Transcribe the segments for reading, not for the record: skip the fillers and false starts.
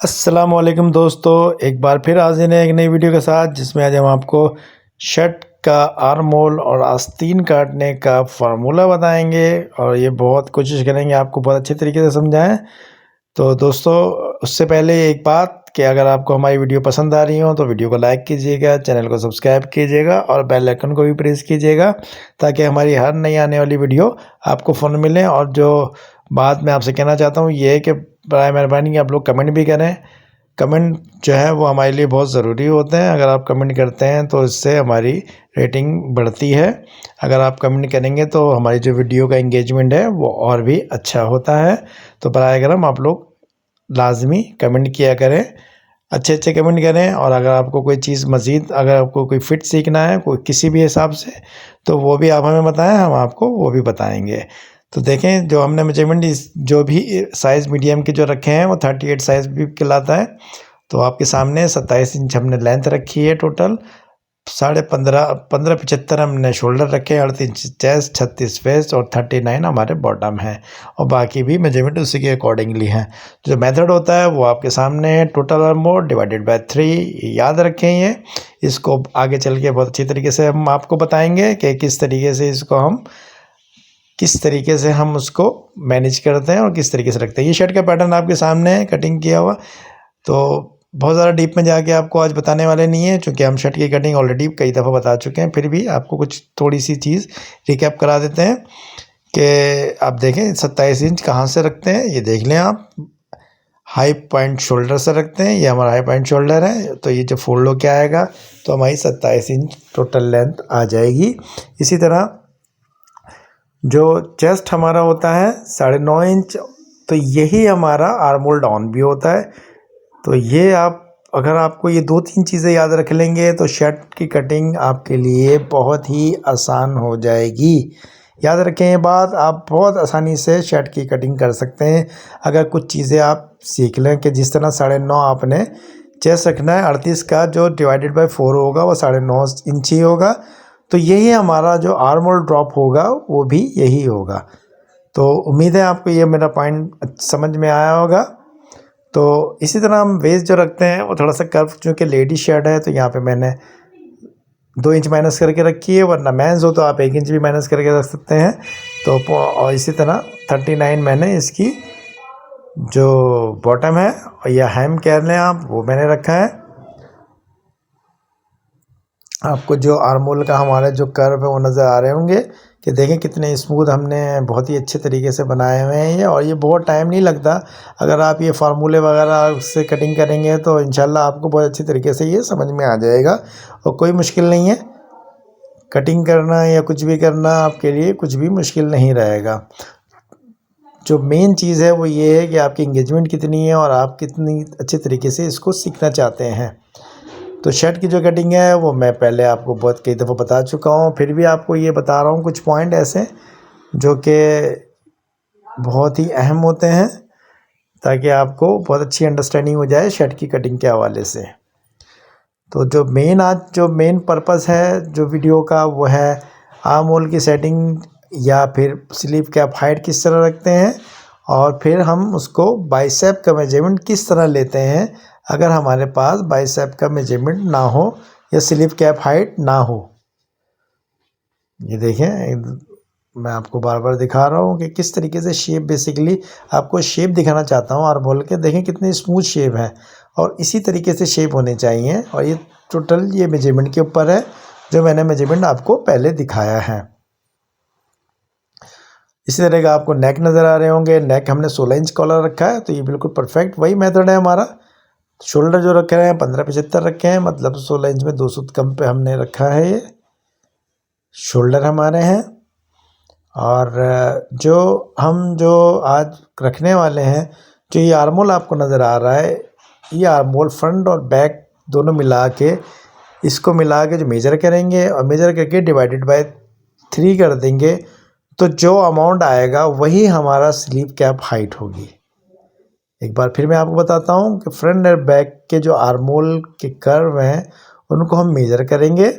अस्सलामुअलैकुम दोस्तों, एक बार फिर हाजिर हैं एक नई वीडियो के साथ जिसमें आज हम आपको शर्ट का आर्म होल और आस्तीन काटने का फार्मूला बताएंगे और ये बहुत कोशिश करेंगे आपको बहुत अच्छे तरीके से समझाएं। तो दोस्तों, उससे पहले एक बात कि अगर आपको हमारी वीडियो पसंद आ रही हो तो वीडियो को लाइक कीजिएगा, चैनल को सब्सक्राइब कीजिएगा और बेल आइकन को भी प्रेस कीजिएगा ताकि हमारी हर नई आने वाली वीडियो आपको फ़ोन मिले। और जो बात मैं आपसे कहना चाहता हूँ ये है कि बराए मेहरबानी आप लोग कमेंट भी करें। कमेंट जो है वो हमारे लिए बहुत ज़रूरी होते हैं। अगर आप कमेंट करते हैं तो इससे हमारी रेटिंग बढ़ती है। अगर आप कमेंट करेंगे तो हमारी जो वीडियो का एंगेजमेंट है वो और भी अच्छा होता है। तो बराए करम आप लोग लाजमी कमेंट किया करें, अच्छे अच्छे कमेंट करें। और अगर आपको कोई चीज़ मज़ीद, अगर आपको कोई फ़िट सीखना है कोई किसी भी हिसाब से, तो वो भी आप हमें बताएं, हम आपको वो भी बताएंगे। तो देखें, जो हमने मेजरमेंट जो भी साइज़ मीडियम के जो रखे हैं वो 38 साइज़ भी कहलाता है। तो आपके सामने 27 इंच हमने लेंथ रखी है टोटल, 15.75 हमने शोल्डर रखे, 38 चेस्ट, 36 वेस्ट और 39 हमारे बॉटम है। और बाकी भी मेजरमेंट उसी के अकॉर्डिंगली हैं। जो मेथड होता है वो आपके सामने है, total arm hole divided by 3। याद रखें ये, इसको आगे चल के बहुत अच्छी तरीके से हम आपको बताएंगे कि किस तरीके से हम उसको मैनेज करते हैं और किस तरीके से रखते हैं। ये शर्ट का पैटर्न आपके सामने है कटिंग किया हुआ। तो बहुत ज़्यादा डीप में जाके आपको आज बताने वाले नहीं है, क्योंकि हम शर्ट की कटिंग ऑलरेडी कई दफ़ा बता चुके हैं। फिर भी आपको कुछ थोड़ी सी चीज़ रिकैप करा देते हैं कि आप देखें 27 इंच कहाँ से रखते हैं। ये देख लें आप, हाई पॉइंट शोल्डर से रखते हैं। ये हमारा हाई पॉइंट शोल्डर है, तो ये जो फोल्ड होके आएगा तो हमारी 27 इंच टोटल लेंथ आ जाएगी। इसी तरह जो चेस्ट हमारा होता है 9.5 इंच, तो यही हमारा आर्म होल डाउन भी होता है। तो ये आप, अगर आपको ये 2-3 चीज़ें याद रख लेंगे तो शर्ट की कटिंग आपके लिए बहुत ही आसान हो जाएगी। याद रखें ये बात, आप बहुत आसानी से शर्ट की कटिंग कर सकते हैं अगर कुछ चीज़ें आप सीख लें। कि जिस तरह 9.5 आपने चेस्ट रखना है, 38 का जो डिवाइडेड बाय 4 होगा वो 9.5 इंच ही होगा। तो यही हमारा जो आर्म होल ड्रॉप होगा वो भी यही होगा। तो उम्मीद है आपको ये मेरा पॉइंट समझ में आया होगा। तो इसी तरह हम वेस्ट जो रखते हैं वो थोड़ा सा कर्व, चूँकि लेडीज शर्ट है तो यहाँ पे मैंने 2 इंच माइनस करके रखी है, वरना मेंस हो तो आप 1 इंच भी माइनस करके रख सकते हैं। तो और इसी तरह 39 मैंने इसकी जो बॉटम है, या हेम कह लें आप, वो मैंने रखा है। आपको जो आर्म होल का हमारे जो कर्व है वो नज़र आ रहे होंगे कि देखें कितने स्मूथ हमने बहुत ही अच्छे तरीके से बनाए हुए हैं ये। और ये बहुत टाइम नहीं लगता, अगर आप ये फार्मूले वगैरह से कटिंग करेंगे तो इंशाल्लाह आपको बहुत अच्छी तरीके से ये समझ में आ जाएगा। और कोई मुश्किल नहीं है, कटिंग करना या कुछ भी करना आपके लिए कुछ भी मुश्किल नहीं रहेगा। जो मेन चीज़ है वो ये है कि आपकी इंगेजमेंट कितनी है और आप कितनी अच्छे तरीके से इसको सीखना चाहते हैं। तो शर्ट की जो कटिंग है वो मैं पहले आपको बहुत कई दफ़ा बता चुका हूँ, फिर भी आपको ये बता रहा हूँ कुछ पॉइंट ऐसे जो कि बहुत ही अहम होते हैं, ताकि आपको बहुत अच्छी अंडरस्टैंडिंग हो जाए शर्ट की कटिंग के हवाले से। तो जो मेन पर्पस है जो वीडियो का वो है आर्म होल की सेटिंग, या फिर स्लीव कैप हाइट किस तरह रखते हैं, और फिर हम उसको बाइसेप का मेजरमेंट किस तरह लेते हैं अगर हमारे पास बाइसेप का मेजरमेंट ना हो या स्लीव कैप हाइट ना हो। ये देखें, मैं आपको बार बार दिखा रहा हूँ कि किस तरीके से शेप, बेसिकली आपको शेप दिखाना चाहता हूँ आर्म होल के। देखें कितनी स्मूथ शेप है और इसी तरीके से शेप होने चाहिए। और ये टोटल ये मेजरमेंट के ऊपर है जो मैंने मेजरमेंट आपको पहले दिखाया है। इसी तरह का आपको नेक नज़र आ रहे होंगे। नेक हमने 16 इंच कॉलर रखा है, तो ये बिल्कुल परफेक्ट वही मेथड है हमारा। शोल्डर जो रखे हैं 15.75 रखे हैं, मतलब 16 इंच में 2 सूत कम पे हमने रखा है ये शोल्डर हमारे हैं। और जो आज रखने वाले हैं, जो ये आर्म होल आपको नज़र आ रहा है, ये आर्म होल फ्रंट और बैक दोनों मिला के, इसको मिला के जो मेजर करेंगे और मेजर करके डिवाइडेड बाय 3 कर देंगे, तो जो अमाउंट आएगा वही हमारा स्लीव कैप हाइट होगी। एक बार फिर मैं आपको बताता हूँ कि फ्रंट और बैक के जो आर्म होल के कर्व हैं उनको हम मेजर करेंगे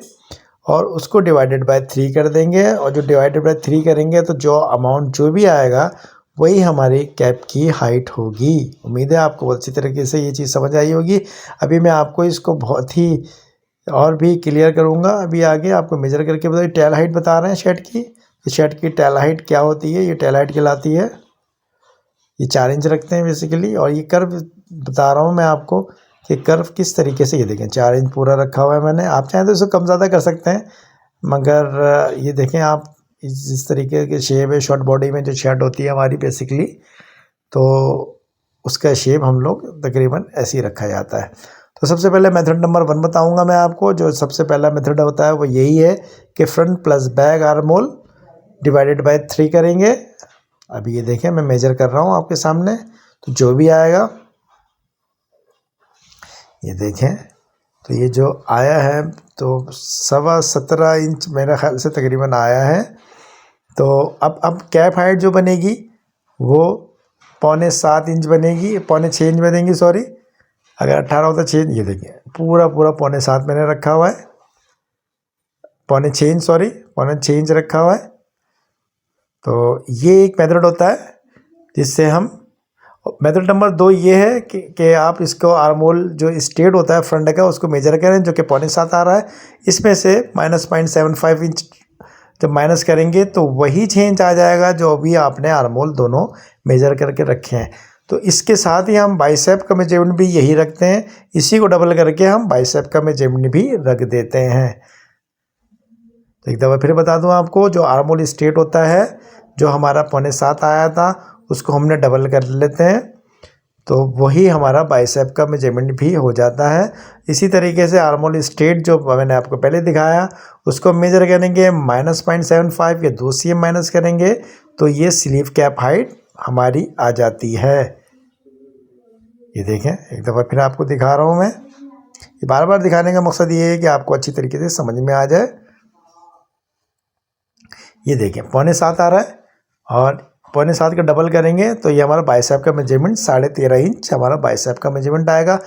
और उसको डिवाइडेड बाय 3 कर देंगे। और जो डिवाइडेड बाय 3 करेंगे तो जो अमाउंट जो भी आएगा वही हमारी कैप की हाइट होगी। उम्मीद है आपको बहुत अच्छी तरीके से ये चीज़ समझ आई होगी। अभी मैं आपको इसको बहुत ही और भी क्लियर करूँगा। अभी आगे आपको मेजर करके बताइए। टेल हाइट बता रहे हैं शर्ट की। शर्ट की टेल हाइट क्या होती है? ये टेल हाइट कहलाती है। ये 4 इंच रखते हैं बेसिकली। और ये कर्व बता रहा हूँ मैं आपको कि कर्व किस तरीके से, ये देखें 4 इंच पूरा रखा हुआ है मैंने। आप चाहें तो इसको कम ज़्यादा कर सकते हैं, मगर ये देखें आप इस तरीके के शेप है। शॉर्ट बॉडी में जो शर्ट होती है हमारी बेसिकली, तो उसका शेप हम लोग तकरीबन ऐसे ही रखा जाता है। तो सबसे पहले मेथड नंबर 1 बताऊंगा मैं आपको। जो सबसे पहला मेथड होता है वो यही है कि front plus back arm hole divided by 3 करेंगे। अभी ये देखें मैं मेजर कर रहा हूँ आपके सामने, तो जो भी आएगा ये देखें, तो ये जो आया है तो 17.25 इंच मेरे ख्याल से तकरीबन आया है। तो अब कैप हाइट जो बनेगी वो 6.25 इंच बनेगी, 6.25 इंच बनेगी सॉरी। अगर 18 होता 6, ये देखिए पूरा 6.25 मैंने रखा हुआ है। 6.25 इंच सॉरी, 6.25 इंच रखा हुआ है। तो ये एक मेथड होता है जिससे हम। मेथड नंबर 2 ये है कि आप इसको आर्म होल जो स्ट्रेट होता है फ्रंट का उसको मेजर करें, जो कि 7.25 आ रहा है। इसमें से -0.75 इंच जब माइनस करेंगे तो वही 6 इंच आ जाएगा जो अभी आपने आर्म होल दोनों मेजर करके रखे हैं। तो इसके साथ ही हम बाइसेप का मेजरमेंट भी यही रखते हैं। इसी को डबल करके हम बाइसेप का मेजरमेंट भी रख देते हैं। तो एक दफ़ा फिर बता दूं आपको, जो आर्म होल स्ट्रेट होता है जो हमारा 7.25 आया था उसको हमने डबल कर लेते हैं, तो वही हमारा बाइसेप का मेजरमेंट भी हो जाता है। इसी तरीके से आर्म होल स्ट्रेट जो मैंने आपको पहले दिखाया उसको मेजर करेंगे, -0.75 या 2 cm माइनस करेंगे तो ये स्लीव कैप हाइट हमारी आ जाती है। ये देखें एक दफ़ा फिर आपको दिखा रहा हूँ मैं। ये बार बार दिखाने का मकसद ये है कि आपको अच्छी तरीके से समझ में आ जाए। ये देखें 7.25 आ रहा है और 7.25 का डबल करेंगे तो ये हमारा बाइसेप का मेजरमेंट 13.5 इंच हमारा बाइसेप का मेजरमेंट आएगा।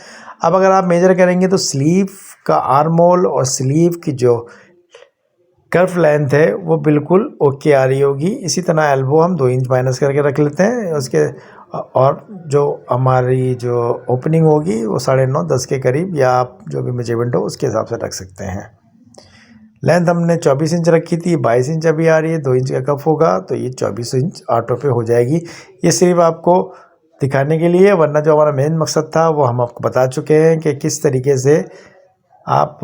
अब अगर आप मेजर करेंगे तो स्लीव का आर्म होल और स्लीव की जो कर्व लेंथ है वो बिल्कुल ओके आ रही होगी। इसी तरह एल्बो हम 2 इंच माइनस करके रख लेते हैं उसके, और जो हमारी जो ओपनिंग होगी वो 9.5 10 के करीब, या आप जो भी मेजरमेंट हो उसके हिसाब से रख सकते हैं। लेंथ हमने 24 इंच रखी थी, 22 इंच अभी आ रही है, 2 इंच का कप होगा तो ये 24 इंच ऑटो पे हो जाएगी। ये सिर्फ आपको दिखाने के लिए, वरना जो हमारा मेन मकसद था वो हम आपको बता चुके हैं कि किस तरीके से आप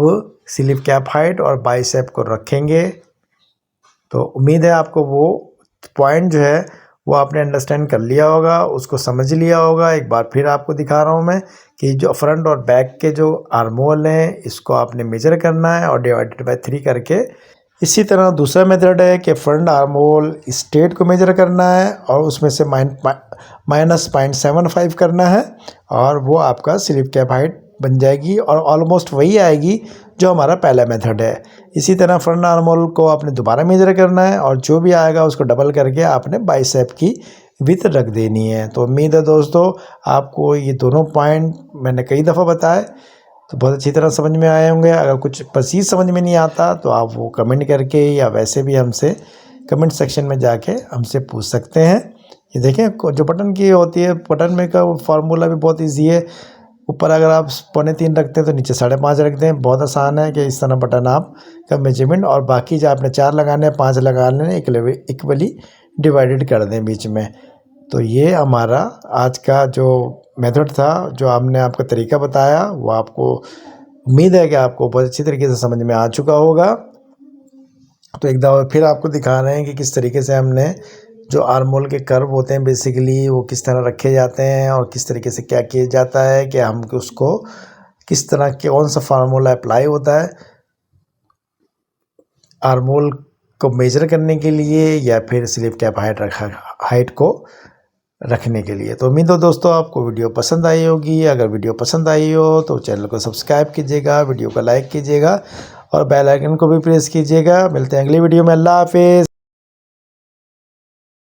स्लीव कैप हाइट और बाइसेप को रखेंगे। तो उम्मीद है आपको वो पॉइंट जो है वो आपने अंडरस्टैंड कर लिया होगा, उसको समझ लिया होगा। एक बार फिर आपको दिखा रहा हूँ मैं कि जो फ्रंट और बैक के जो आर्म होल हैं इसको आपने मेजर करना है और डिवाइडेड बाय 3 करके। इसी तरह दूसरा मेथड है कि फ्रंट आर्म होल स्ट्रेट को मेजर करना है और उसमें से -0.75 करना है और वो आपका स्लीव कैप हाइट बन जाएगी और ऑलमोस्ट वही आएगी जो हमारा पहला मेथड है। इसी तरह फ्रंट आर्म होल को आपने दोबारा मेजर करना है और जो भी आएगा उसको डबल करके आपने बाइसेप की विड्थ रख देनी है। तो उम्मीद है दोस्तों आपको ये दोनों पॉइंट मैंने कई दफ़ा बताए तो बहुत अच्छी तरह समझ में आए होंगे। अगर कुछ प्रीसिज़ समझ में नहीं आता तो आप वो कमेंट करके या वैसे भी हमसे कमेंट सेक्शन में जाके हमसे पूछ सकते हैं। ये देखें जो बटन की होती है, बटन में का फार्मूला भी बहुत ईजी है। ऊपर अगर आप 3.25 रखते हैं तो नीचे 5.5 रखते हैं। बहुत आसान है कि इस तरह बटन आप का मेजरमेंट, और बाकी जो आपने 4 लगाने हैं 5 लगाने हैं इक्वली डिवाइडेड कर दें बीच में। तो ये हमारा आज का जो मेथड था, जो हमने आपको तरीका बताया, वो आपको उम्मीद है कि आपको बहुत अच्छी तरीके से समझ में आ चुका होगा। तो एक दफ़ा फिर आपको दिखा रहे हैं कि किस तरीके से हमने जो आर्म होल के कर्व होते हैं बेसिकली वो किस तरह रखे जाते हैं और किस तरीके से क्या किया जाता है कि हम उसको किस तरह के कौन सा फार्मूला अप्लाई होता है आर्म होल को मेजर करने के लिए या फिर स्लीव कैप हाइट को रखने के लिए। तो उम्मीद हो दोस्तों आपको वीडियो पसंद आई होगी। अगर वीडियो पसंद आई हो तो चैनल को सब्सक्राइब कीजिएगा, वीडियो को लाइक कीजिएगा और बेल आइकन को भी प्रेस कीजिएगा। मिलते हैं अगली वीडियो में। अल्लाह हाफिज़।